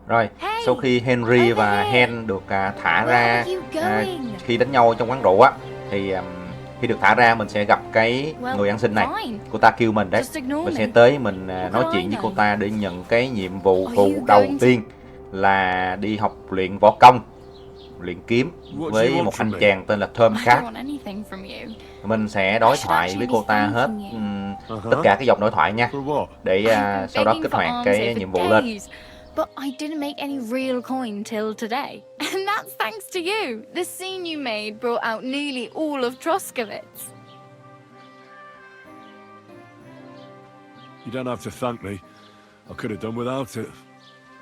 Rồi, sau khi Henry và Hen được thả ra khi đánh nhau trong quán rượu á, thì khi được thả ra mình sẽ gặp cái người ăn xin này. Cô ta kêu mình đấy, mình sẽ tới mình nói chuyện với cô ta để nhận cái nhiệm vụ phụ đầu tiên là đi học luyện võ công, luyện kiếm với một anh chàng tên là Tomcat. Mình sẽ đối thoại với cô ta hết tất cả cái dòng đối thoại nha, để sau đó kích hoạt cái nhiệm vụ lên. But I didn't make any real coin till today. And that's thanks to you. The scene you made brought out nearly all of Troskovitz. You don't have to thank me. I could have done without it.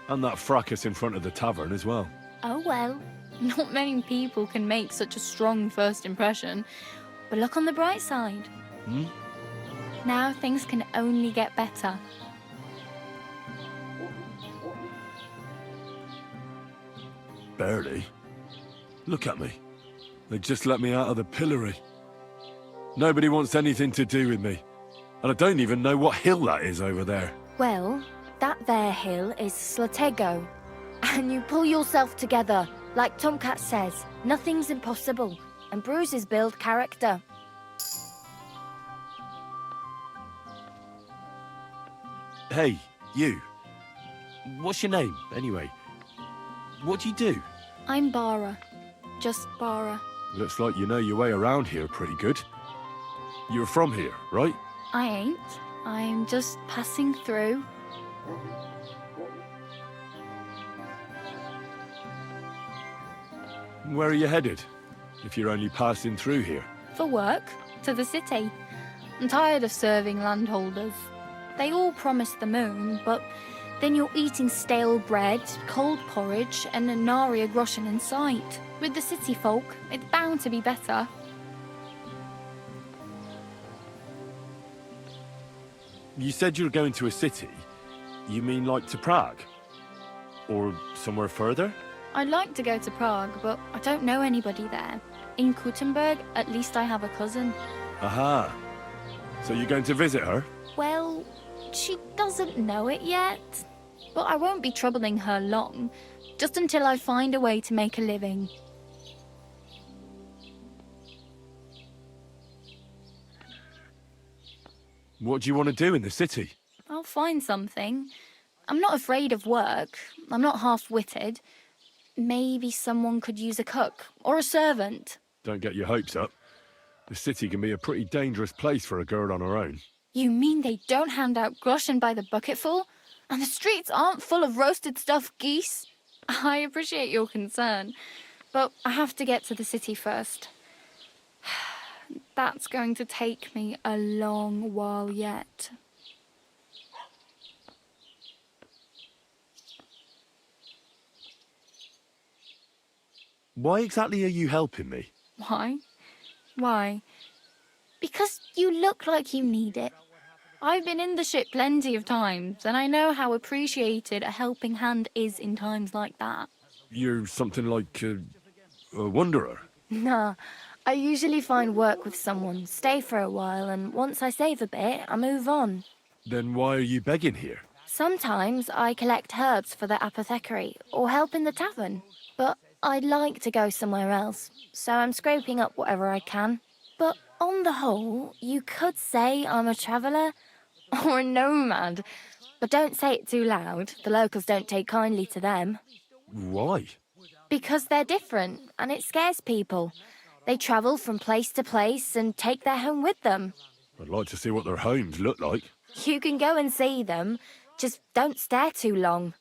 And that fracas in front of the tavern as well. Oh well. Not many people can make such a strong first impression. But look on the bright side. Now things can only get better. Barely. Look at me. They just let me out of the pillory. Nobody wants anything to do with me. And I don't even know what hill that is over there. Well, that there hill is Slatego. And you pull yourself together. Like Tomcat says, nothing's impossible. And bruises build character. Hey, you. What's your name, anyway? What do you do? I'm Bara. Just Bara. Looks like you know your way around here pretty good. You're from here, right? I ain't. I'm just passing through. Where are you headed, if you're only passing through here? For work. To the city. I'm tired of serving landholders. They all promise the moon, but then you're eating stale bread, cold porridge, and a nary a groschen in sight. With the city folk, it's bound to be better. You said you were going to a city. You mean like to Prague? Or somewhere further? I'd like to go to Prague, but I don't know anybody there. In Kuttenberg, at least I have a cousin. Aha. So you're going to visit her? Well, she doesn't know it yet. But I won't be troubling her long, just until I find a way to make a living. What do you want to do in the city? I'll find something. I'm not afraid of work. I'm not half-witted. Maybe someone could use a cook or a servant. Don't get your hopes up. The city can be a pretty dangerous place for a girl on her own. You mean they don't hand out groschen by the bucketful? And the streets aren't full of roasted stuffed geese? I appreciate your concern, but I have to get to the city first. That's going to take me a long while yet. Why exactly are you helping me? Why? Why? Because you look like you need it. I've been in the ship plenty of times, and I know how appreciated a helping hand is in times like that. You're something like a wanderer? Nah, I usually find work with someone, stay for a while, and once I save a bit, I move on. Then why are you begging here? Sometimes I collect herbs for the apothecary, or help in the tavern. But I'd like to go somewhere else, so I'm scraping up whatever I can. But on the whole, you could say I'm a traveller, or a nomad. But don't say it too loud, the locals don't take kindly to them. Why? Because they're different, and it scares people. They travel from place to place and take their home with them. I'd like to see what their homes look like. You can go and see them, just don't stare too long.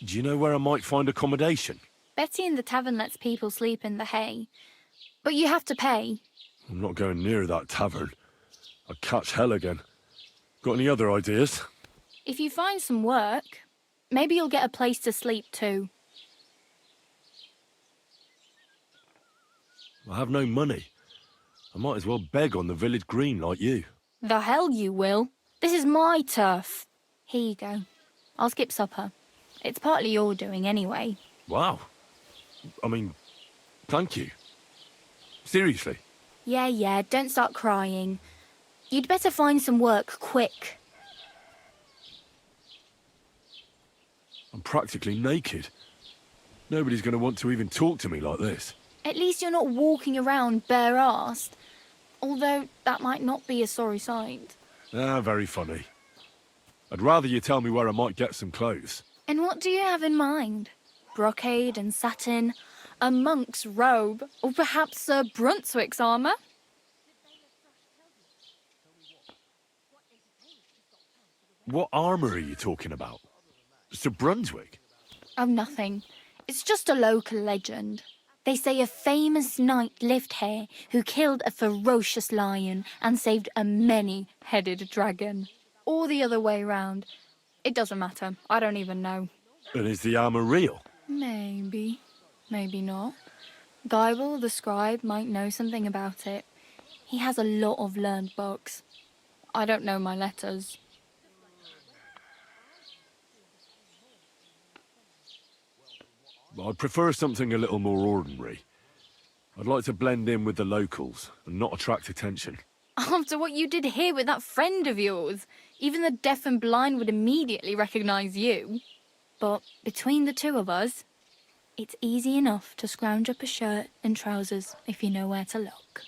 Do you know where I might find accommodation? Betty in the tavern lets people sleep in the hay. But you have to pay. I'm not going near that tavern. I'd catch hell again. Got any other ideas? If you find some work, maybe you'll get a place to sleep too. I have no money. I might as well beg on the village green like you. The hell you will. This is my turf. Here you go. I'll skip supper. It's partly your doing anyway. Wow. I mean, thank you. Seriously. Yeah, don't start crying. You'd better find some work quick. I'm practically naked. Nobody's going to want to even talk to me like this. At least you're not walking around bare-assed. Although that might not be a sorry sight. Ah, very funny. I'd rather you tell me where I might get some clothes. And what do you have in mind? Brocade and satin, a monk's robe, or perhaps Sir Brunswick's armour? What armour are you talking about? Sir Brunswick? Oh, nothing. It's just a local legend. They say a famous knight lived here who killed a ferocious lion and saved a many-headed dragon. Or the other way round. It doesn't matter. I don't even know. And is the armour real? Maybe. Maybe not. Geibel, the scribe, might know something about it. He has a lot of learned books. I don't know my letters. I'd prefer something a little more ordinary. I'd like to blend in with the locals and not attract attention. After what you did here with that friend of yours, even the deaf and blind would immediately recognise you. But between the two of us, it's easy enough to scrounge up a shirt and trousers if you know where to look.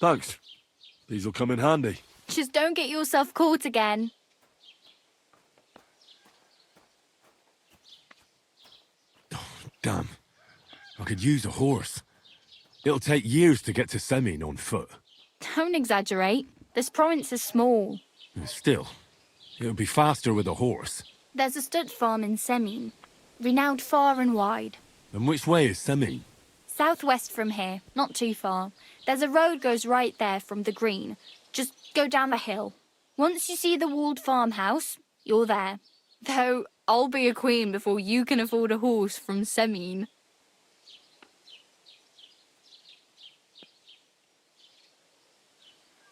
Thanks. These'll come in handy. Just don't get yourself caught again. Damn. I could use a horse. It'll take years to get to Semin on foot. Don't exaggerate. This province is small. Still, it'll be faster with a horse. There's a stud farm in Semin, renowned far and wide. And which way is Semin? Southwest from here, not too far. There's a road goes right there from the green. Just go down the hill. Once you see the walled farmhouse, you're there. Though I'll be a queen before you can afford a horse from Semin.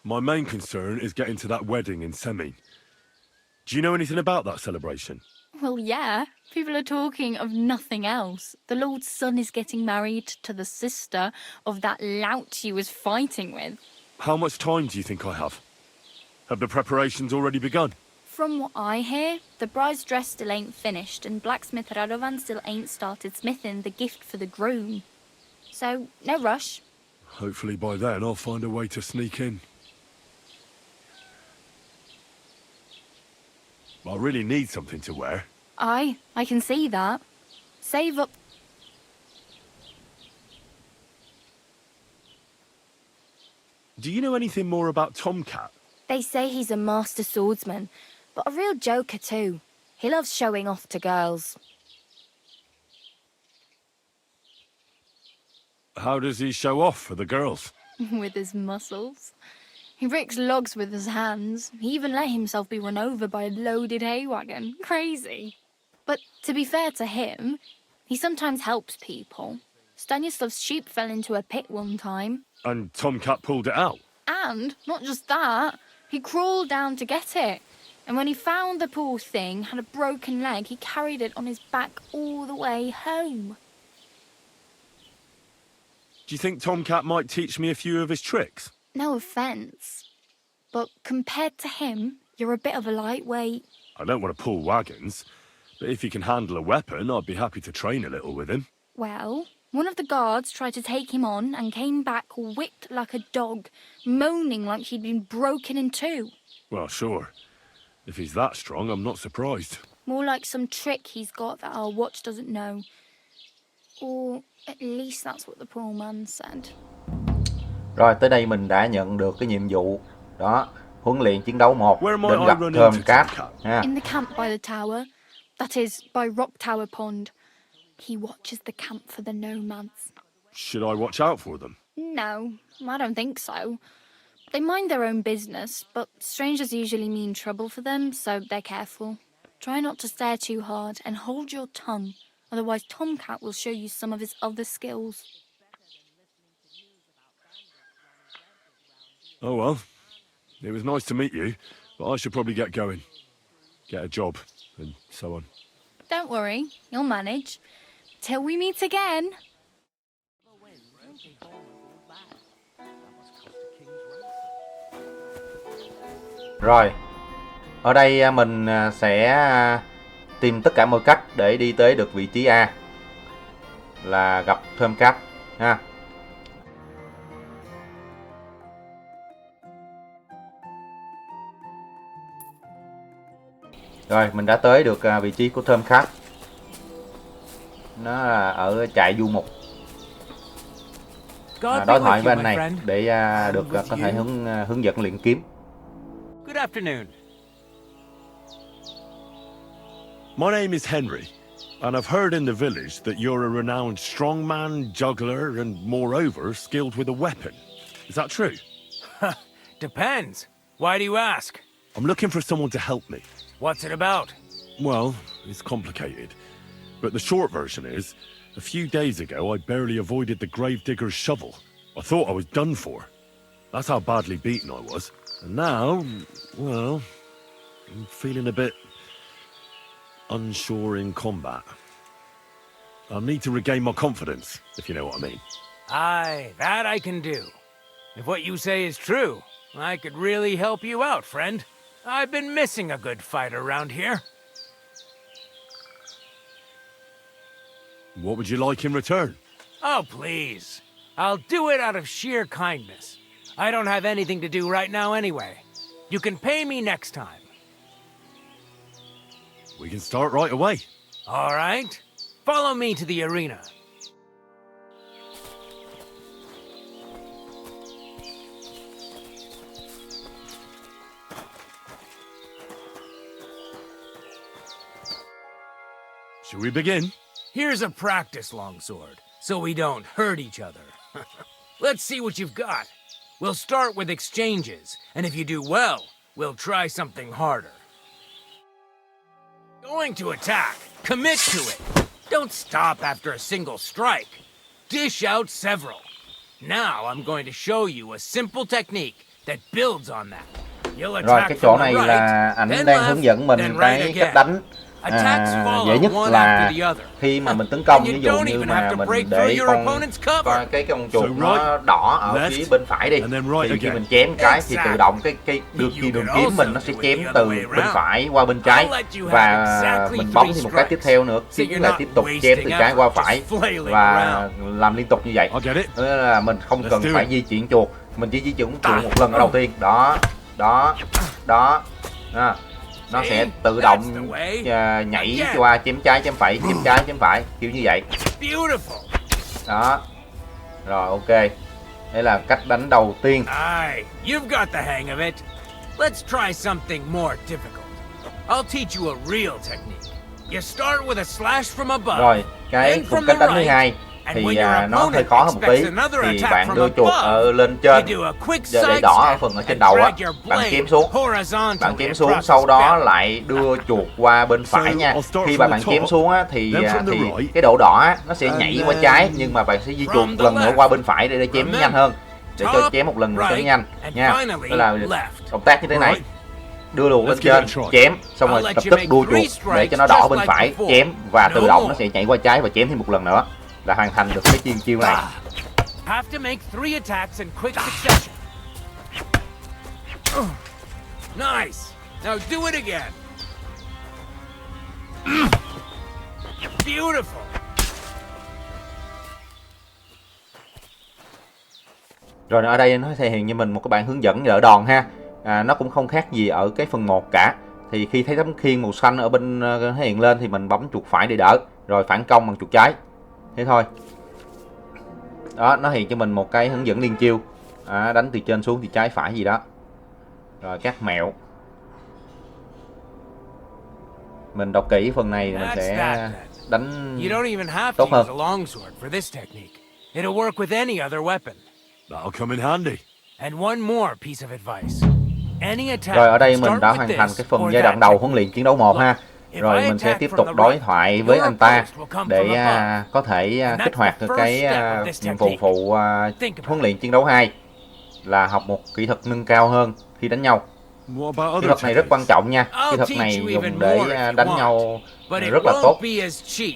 My main concern is getting to that wedding in Semin. Do you know anything about that celebration? Well, yeah. People are talking of nothing else. The Lord's son is getting married to the sister of that lout he was fighting with. How much time do you think I have? Have the preparations already begun? From what I hear, the bride's dress still ain't finished and blacksmith Radovan still ain't started smithing the gift for the groom. So, no rush. Hopefully by then I'll find a way to sneak in. I really need something to wear. I can see that. Save up. Do you know anything more about Tomcat? They say he's a master swordsman, but a real joker too. He loves showing off to girls. How does he show off for the girls? With his muscles. He ricks logs with his hands. He even let himself be run over by a loaded hay wagon. Crazy. But to be fair to him, he sometimes helps people. Stanislav's sheep fell into a pit one time. And Tomcat pulled it out? And, not just that, he crawled down to get it. And when he found the poor thing had a broken leg, he carried it on his back all the way home. Do you think Tomcat might teach me a few of his tricks? No offence, but compared to him, you're a bit of a lightweight. I don't want to pull wagons, but if he can handle a weapon, I'd be happy to train a little with him. Well, one of the guards tried to take him on and came back whipped like a dog, moaning like he'd been broken in two. Well, sure. If he's that strong, I'm not surprised. More like some trick he's got that our watch doesn't know. Or at least that's what the poor man said. Rồi tới đây mình đã nhận được cái nhiệm vụ đó, huấn luyện chiến đấu 1 đến gặp Tomcat ha. In the camp by the tower, that is by Rock Tower Pond. He watches the camp for the nomads. Should I watch out for them? No, I don't think so. They mind their own business, but strangers usually mean trouble for them, so they're careful. Try not to stare too hard and hold your tongue, otherwise Tomcat will show you some of his other skills. Oh well, it was nice to meet you, but I should probably get going. Get a job, and so on. Don't worry, you'll manage. Till we meet again. Rồi, ở đây mình sẽ tìm tất cả mọi cách để đi tới được vị trí A, là gặp Tomcat ha. Rồi, mình đã tới được vị trí của Tomcat. Nó là ở trại du mục. Đối thoại với anh này để được có thể hướng dẫn luyện kiếm. Good afternoon. My name is Henry, and I've heard in the village that you're a renowned strongman, juggler, and moreover, skilled with a weapon. Is that true? Depends. Why do you ask? I'm looking for someone to help me. What's it about? Well, it's complicated. But the short version is, a few days ago I barely avoided the gravedigger's shovel. I thought I was done for. That's how badly beaten I was. And now, well, I'm feeling a bit unsure in combat. I'll need to regain my confidence, if you know what I mean. Aye, that I can do. If what you say is true, I could really help you out, friend. I've been missing a good fight around here. What would you like in return? Oh, please. I'll do it out of sheer kindness. I don't have anything to do right now anyway. You can pay me next time. We can start right away. All right. Follow me to the arena. Shall we begin? Here's a practice longsword, so we don't hurt each other. Let's see what you've got. We'll start with exchanges, and if you do well, we'll try something harder. Going to attack. Commit to it. Don't stop after a single strike. Dish out several. Now I'm going to show you a simple technique that builds on that. You'll Rồi, attack cái chỗ from the này right, là ảnh then đang hướng dẫn left, mình then cái right cách again. đánh Attacks follow dễ nhất one là after the other. khi mà mình tấn công, And you ví dụ don't như even have mà to mình break để through your con opponent's cover. cái con chuột So nó right, đỏ ở left, phía bên phải đi, and then right thì khi again. mình chém cái thì tự động cái You đường can kiếm also mình nó sẽ do it chém the từ other way bên around. phải qua bên trái, I'll let you have và exactly mình bấm three thêm một cái tiếp strikes. theo nữa, So chính you're là not tiếp tục chém từ wasting trái qua effort just phải flailing và around. làm liên tục như vậy. I get it. Thế là mình không Let's cần do phải it. di chuyển chuột, mình chỉ di chuyển chuột một lần ở đầu tiên. Đó, đó, đó. Nó sẽ tự động nhảy qua chém trái chém phải, chém trái chém phải, kiểu như vậy. Đó. Rồi, ok. Đây là cách đánh đầu tiên. Aye, you've got the hang of it. Let's try something more difficult. I'll teach you a real technique. You start with a slash from above. Rồi, cái phong cách đánh thứ hai thì nó hơi khó hơn một tí, thì bạn đưa chuột lên trên để đỏ ở phần ở trên đầu á, bạn chém xuống sau đó lại đưa chuột qua bên phải nha. Khi mà bạn chém xuống á thì cái độ đỏ á, nó sẽ nhảy qua trái, nhưng mà bạn sẽ di chuột lần nữa qua bên phải để chém nhanh hơn, để cho chém một lần nữa cho nhanh nha. Đó là động tác như thế này, đưa luộc lên trên chém, xong rồi lập tức đua chuột để cho nó đỏ bên phải chém, và tự động nó sẽ nhảy qua trái và chém thêm một lần nữa là hoàn thành được cái chiêu này. Have to make 3 attacks in quick succession. Nice. Now do it again. Beautiful. Rồi ở đây nó thể hiện như mình một cái bản hướng dẫn đỡ đòn ha. Nó cũng không khác gì ở cái phần 1 cả. Thì khi thấy tấm khiên màu xanh ở bên hiện lên thì mình bấm chuột phải để đỡ, rồi phản công bằng chuột trái. Thế thôi. Đó, nó hiện cho mình một cái hướng dẫn liên chiêu. Đánh từ trên xuống thì trái phải gì đó. Rồi các mẹo. Mình đọc kỹ phần này mình sẽ đánh tốt hơn. It'll work with any other weapon. That'll come in handy. And one more piece of advice. Any attack Rồi ở đây mình start đã with hoàn thành this cái phần or giai that đoạn đầu technique. huấn luyện chiến đấu 1 ha. If Rồi I mình sẽ attack tiếp from tục the đối right, thoại với your anh ta opponent will come để from above. có thể And kích that's hoạt the được first cái step of this nhiệm vụ technique. phụ Think about huấn luyện chiến đấu 2 là học một kỹ thuật nâng cao hơn khi đánh nhau. What about Kỹ other thuật này rất quan techniques? trọng nha. I'll Kỹ thuật teach này you dùng even để more if you đánh want, nhau but it rất là won't tốt. be as cheap.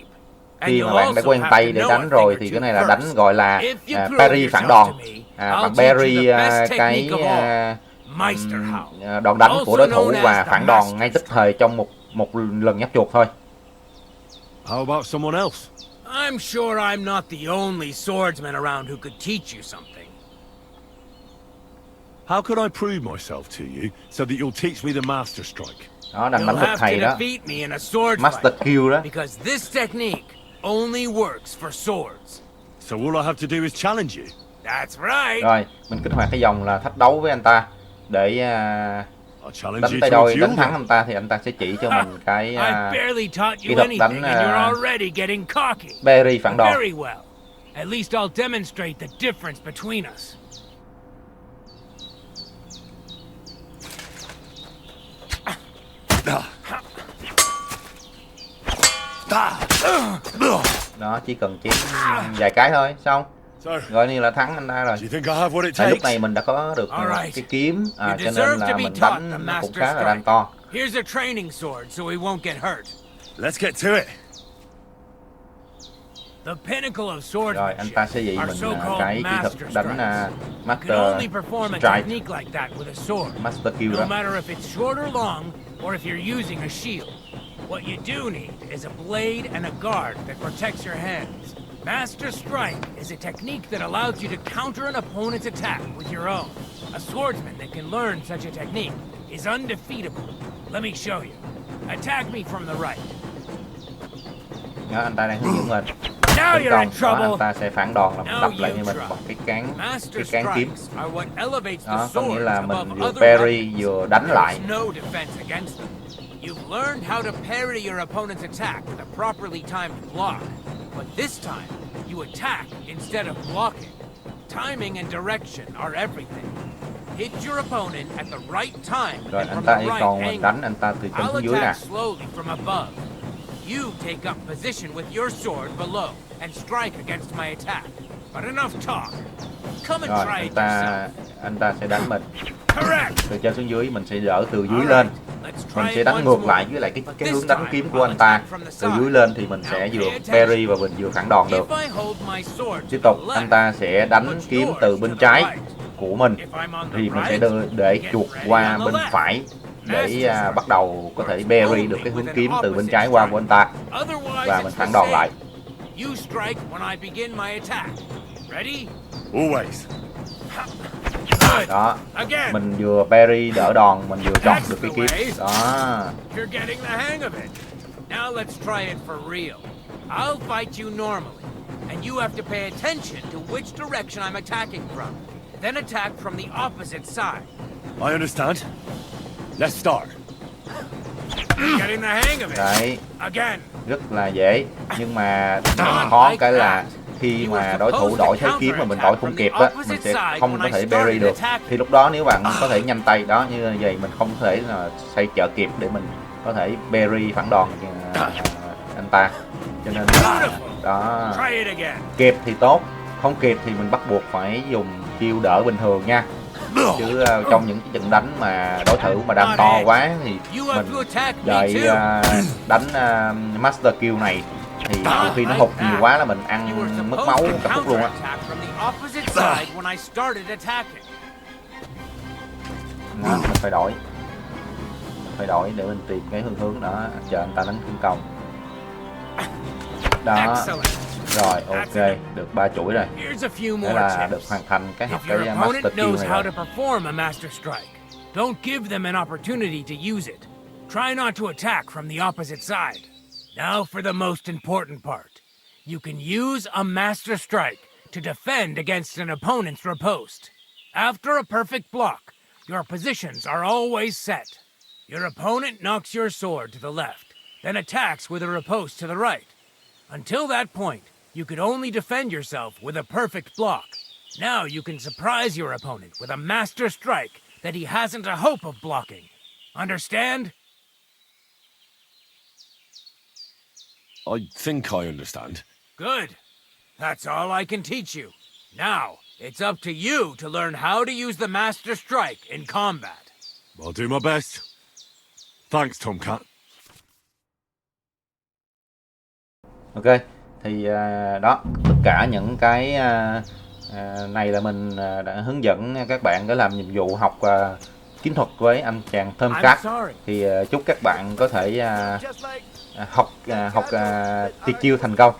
And Khi mà you'll bạn đã also quen have tay to để know a đánh thing rồi or thì two cái này là first. đánh gọi là If you prove parry yourself phản to đòn. me, Bạn I'll teach parry you the best cái technique of all. Meisterhaus. đòn đánh của đối Also thủ known và as the phản đòn master ngay tức thời trong một lần nhấp chuột thôi. How about someone else? I'm sure I'm not the only swordsman around who could teach you something. How could I prove myself to you so that you'll teach me the master strike? Đó, đánh You'll bánh vực have thầy to đó. defeat me in a sword Master fight, kill đó. because this technique only works for swords. So all I have to do is challenge you? That's right. Rồi, mình kích hoạt cái dòng là thách đấu với anh ta để I'll challenge đánh you tay to a đôi, đánh duel thắng then. anh ta thì anh ta sẽ chỉ cho mình cái I barely taught kỹ you thuật anything, đánh and you're already getting cocky. parry phản đòn. Very well. At least I'll demonstrate the difference between us. Đó, chỉ cần chém vài cái thôi, xong. So, Gọi như là thắng anh ta rồi. do you think I have what it Tại lúc takes? này mình đã có được Alright. cái kiếm, You cho deserve nên to là be mình taught đánh the nó cũng master khá là strike. đam to. Here's a training sword so we won't get hurt. Let's get to it. The pinnacle of Rồi anh ta sẽ dạy swordsmanship are mình so-called cái kỹ thuật master đánh strikes. You can Master only perform a Strike, technique like that with a sword. Master Kill No đó. matter if it's short or long, or if you're using a shield. What you do need is a blade and a guard that protects your hands. Master Strike is a technique that allows you to counter an opponent's attack with your own. A swordsman that can learn such a technique is undefeatable. Let me show you. Attack me from the right. Đó, anh ta đang hướng dẫn mình Now tấn you're công. in Đó, trouble. anh ta sẽ phản đòn làm Now đập lại you như mình try. bằng cái Master cán kiếm. strikes are what elevates the Đó, có nghĩa sword là above mình vừa other parry weapons. vừa đánh lại. There's no defense against them. You've learned how to parry your opponent's attack with a properly timed block. But this time, you attack instead of blocking. Timing and direction are everything. Hit your opponent at the right time Rồi and anh from ta the yêu right cầu mình angle. đánh anh ta từ trên I'll xuống dưới nè. attack slowly from above. You take up position with your sword below and strike against my attack. But enough talk. Come and Rồi try it yourself. anh ta sẽ đánh mình Correct. từ trên xuống dưới, mình sẽ đỡ từ dưới All lên. right, let's Mình try sẽ it đánh once ngược more. lại với lại cái This hướng đánh time, kiếm của I'll anh ta. attack from the Từ side. dưới lên thì mình Now sẽ pay vừa attention. parry và mình vừa phản đòn được. If I hold my sword Tiếp to tục the anh left, ta sẽ đánh put kiếm yours từ bên to the trái right. của mình If I'm on the thì mình sẽ right, để get chuột ready qua on the bên left. phải để Master bắt đầu có thể strike. parry được cái hướng With an kiếm từ bên opposite trái qua của anh ta strike. Otherwise, và it's mình the phản đòn same. lại. You strike when I begin my attack. Ready? Always. Good. Đó, Again. mình vừa parry đỡ đòn, mình vừa chọn được cái kiếm. Đó, You're getting the hang of it. Now let's try it for real. I'll fight you normally, and you have to pay attention to which direction I'm attacking from. Then attack from the opposite side. I understand. Let's start. You're getting the hang of it. đấy, Again. rất là dễ. Nhưng mà khó cái là khi mà đối thủ đổi thế kiếm mà mình đổi không kịp á, mình sẽ không có thể parry được. Thì lúc đó nếu bạn có thể nhanh tay đó như vậy, mình không thể là xoay trợ kịp để mình có thể parry phản đòn anh ta. Cho nên là đó, Try it again. kịp thì tốt, không kịp thì mình bắt buộc phải dùng chiêu đỡ bình thường nha. Chứ trong những cái trận đánh mà đối thủ mà đam to quá thì mình đợi đánh Master Kill này thì nhiều khi nó hụt nhiều quá là mình You were ăn mất supposed máu to cả phút luôn á. counterattack from the opposite side when I started attacking. Đó, mình phải đổi để mình tìm cái hướng đó, chờ anh ta đánh tấn công. Đó, Excellent. rồi ok, được 3 chuỗi rồi. Here's a few Thế more là tips. được hoàn thành cái học If cái your Master opponent Kill knows này how rồi. to perform a Master Strike, don't give them an opportunity to use it. Try not to attack from the opposite side. Now for the most important part. You can use a Master Strike to defend against an opponent's riposte. After a perfect block, your positions are always set. Your opponent knocks your sword to the left, then attacks with a riposte to the right. Until that point, you could only defend yourself with a perfect block. Now you can surprise your opponent with a master strike that he hasn't a hope of blocking. Understand? I think I understand. Good. That's all I can teach you. Now, it's up to you to learn how to use the master strike in combat. I'll do my best. Thanks, Tomcat. Ok, thì đó, tất cả những cái này là mình đã hướng dẫn các bạn để làm nhiệm vụ học kiếm thuật với anh chàng Tomcat. Thì chúc các bạn có thể học tuyệt chiêu thành công.